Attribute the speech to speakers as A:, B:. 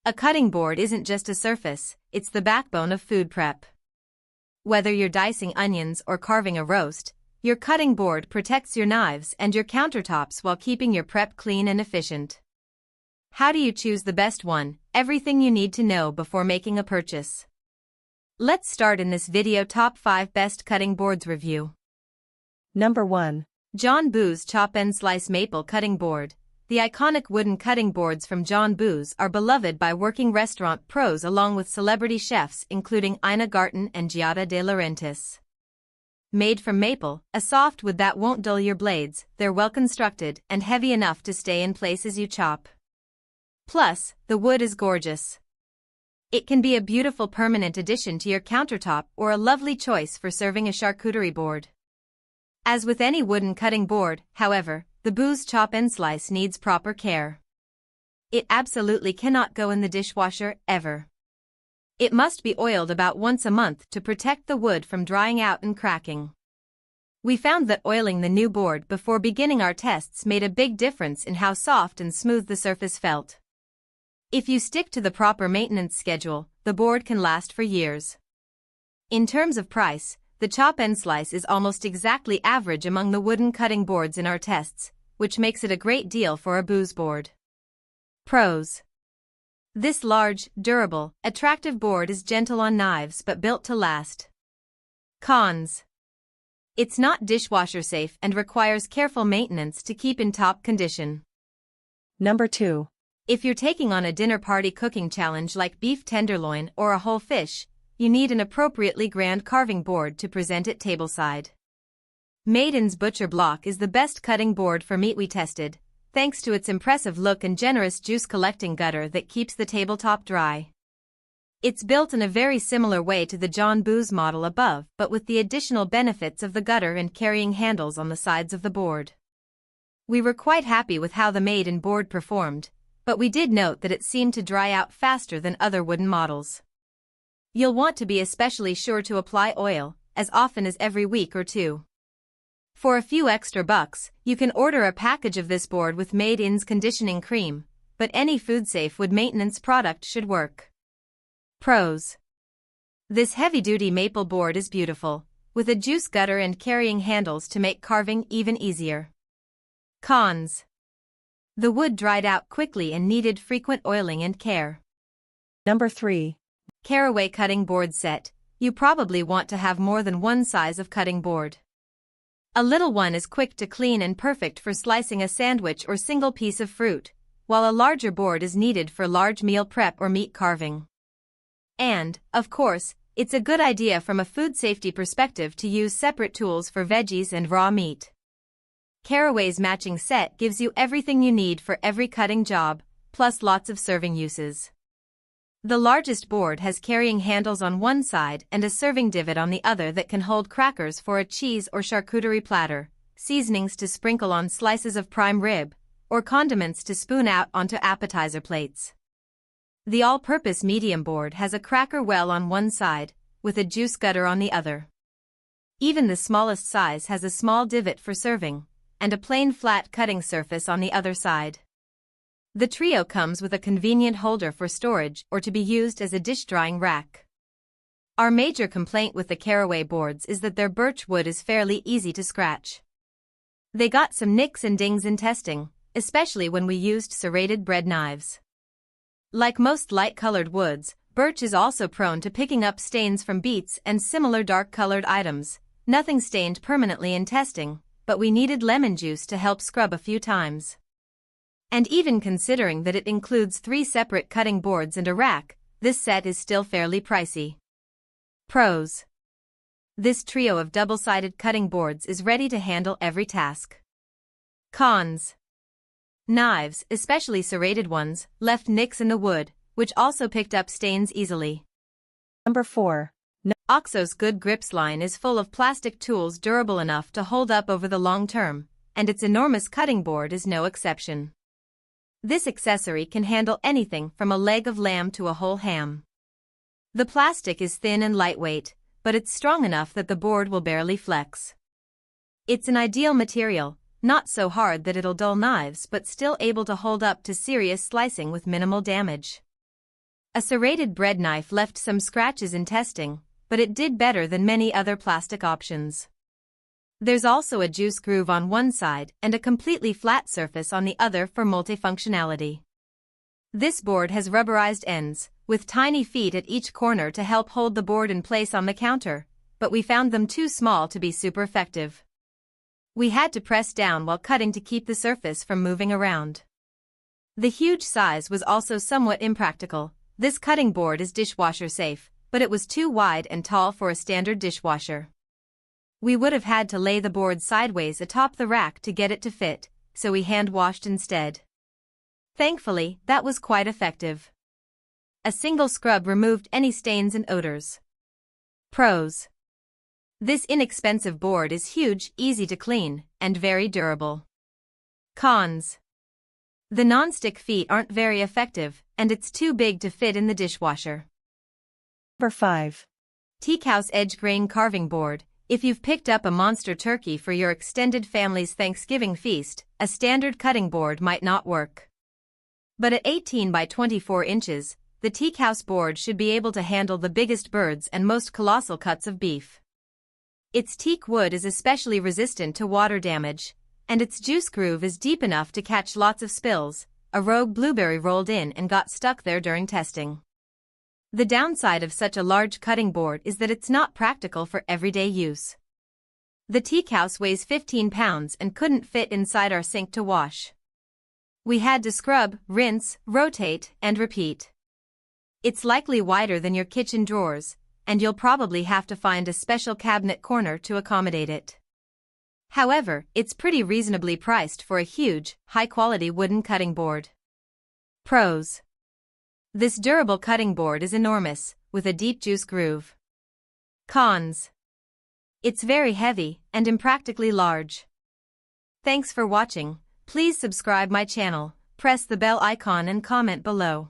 A: A cutting board isn't just a surface, it's the backbone of food prep. Whether you're dicing onions or carving a roast, your cutting board protects your knives and your countertops while keeping your prep clean and efficient. How do you choose the best one? Everything you need to know before making a purchase. Let's start in this video top 5 best cutting boards review.
B: Number 1.
A: John Boos Chop and Slice Maple Cutting Board. The iconic wooden cutting boards from John Boos are beloved by working restaurant pros along with celebrity chefs including Ina Garten and Giada De Laurentiis. Made from maple, a soft wood that won't dull your blades, they're well constructed and heavy enough to stay in place as you chop. Plus, the wood is gorgeous. It can be a beautiful permanent addition to your countertop or a lovely choice for serving a charcuterie board. As with any wooden cutting board, however, the Boos Chop and Slice needs proper care. It absolutely cannot go in the dishwasher, ever. It must be oiled about once a month to protect the wood from drying out and cracking. We found that oiling the new board before beginning our tests made a big difference in how soft and smooth the surface felt. If you stick to the proper maintenance schedule, the board can last for years. In terms of price, the Chop and Slice is almost exactly average among the wooden cutting boards in our tests, which makes it a great deal for a Boos board. Pros. This large, durable, attractive board is gentle on knives but built to last. Cons. It's not dishwasher safe and requires careful maintenance to keep in top condition.
B: Number 2.
A: If you're taking on a dinner party cooking challenge like beef tenderloin or a whole fish, you need an appropriately grand carving board to present it tableside. Maiden's Butcher Block is the best cutting board for meat we tested, thanks to its impressive look and generous juice-collecting gutter that keeps the tabletop dry. It's built in a very similar way to the John Boos model above but with the additional benefits of the gutter and carrying handles on the sides of the board. We were quite happy with how the Maiden board performed, but we did note that it seemed to dry out faster than other wooden models. You'll want to be especially sure to apply oil, as often as every week or two. For a few extra bucks, you can order a package of this board with Maiden's conditioning cream, but any food-safe wood maintenance product should work. Pros. This heavy-duty maple board is beautiful, with a juice gutter and carrying handles to make carving even easier. Cons. The wood dried out quickly and needed frequent oiling and care.
B: Number 3.
A: Caraway Cutting Board Set. You probably want to have more than one size of cutting board. A little one is quick to clean and perfect for slicing a sandwich or single piece of fruit, while a larger board is needed for large meal prep or meat carving. And, of course, it's a good idea from a food safety perspective to use separate tools for veggies and raw meat. Caraway's matching set gives you everything you need for every cutting job, plus lots of serving uses. The largest board has carrying handles on one side and a serving divot on the other that can hold crackers for a cheese or charcuterie platter, seasonings to sprinkle on slices of prime rib, or condiments to spoon out onto appetizer plates. The all-purpose medium board has a cracker well on one side, with a juice gutter on the other. Even the smallest size has a small divot for serving, and a plain flat cutting surface on the other side. The trio comes with a convenient holder for storage or to be used as a dish drying rack. Our major complaint with the Caraway boards is that their birch wood is fairly easy to scratch. They got some nicks and dings in testing, especially when we used serrated bread knives. Like most light-colored woods, birch is also prone to picking up stains from beets and similar dark-colored items. Nothing stained permanently in testing, but we needed lemon juice to help scrub a few times. And even considering that it includes 3 separate cutting boards and a rack, this set is still fairly pricey. Pros. This trio of double-sided cutting boards is ready to handle every task. Cons. Knives, especially serrated ones, left nicks in the wood, which also picked up stains easily.
B: Number 4.
A: OXO's Good Grips line is full of plastic tools durable enough to hold up over the long term, and its enormous cutting board is no exception. This accessory can handle anything from a leg of lamb to a whole ham. The plastic is thin and lightweight, but it's strong enough that the board will barely flex. It's an ideal material, not so hard that it'll dull knives but still able to hold up to serious slicing with minimal damage. A serrated bread knife left some scratches in testing, but it did better than many other plastic options. There's also a juice groove on one side and a completely flat surface on the other for multifunctionality. This board has rubberized ends, with tiny feet at each corner to help hold the board in place on the counter, but we found them too small to be super effective. We had to press down while cutting to keep the surface from moving around. The huge size was also somewhat impractical. This cutting board is dishwasher safe, but it was too wide and tall for a standard dishwasher. We would have had to lay the board sideways atop the rack to get it to fit, so we hand-washed instead. Thankfully, that was quite effective. A single scrub removed any stains and odors. Pros: this inexpensive board is huge, easy to clean, and very durable. Cons: the non-stick feet aren't very effective, and it's too big to fit in the dishwasher.
B: Number 5.
A: Teakhouse Edge Grain Carving Board. If you've picked up a monster turkey for your extended family's Thanksgiving feast, a standard cutting board might not work. But at 18 by 24 inches, the Teakhouse board should be able to handle the biggest birds and most colossal cuts of beef. Its teak wood is especially resistant to water damage, and its juice groove is deep enough to catch lots of spills. A rogue blueberry rolled in and got stuck there during testing. The downside of such a large cutting board is that it's not practical for everyday use. The Teakhouse weighs 15 pounds and couldn't fit inside our sink to wash. We had to scrub, rinse, rotate, and repeat. It's likely wider than your kitchen drawers, and you'll probably have to find a special cabinet corner to accommodate it. However, it's pretty reasonably priced for a huge, high-quality wooden cutting board. Pros: this durable cutting board is enormous, with a deep juice groove. Cons: it's very heavy and impractically large. Thanks for watching. Please subscribe my channel, press the bell icon and comment below.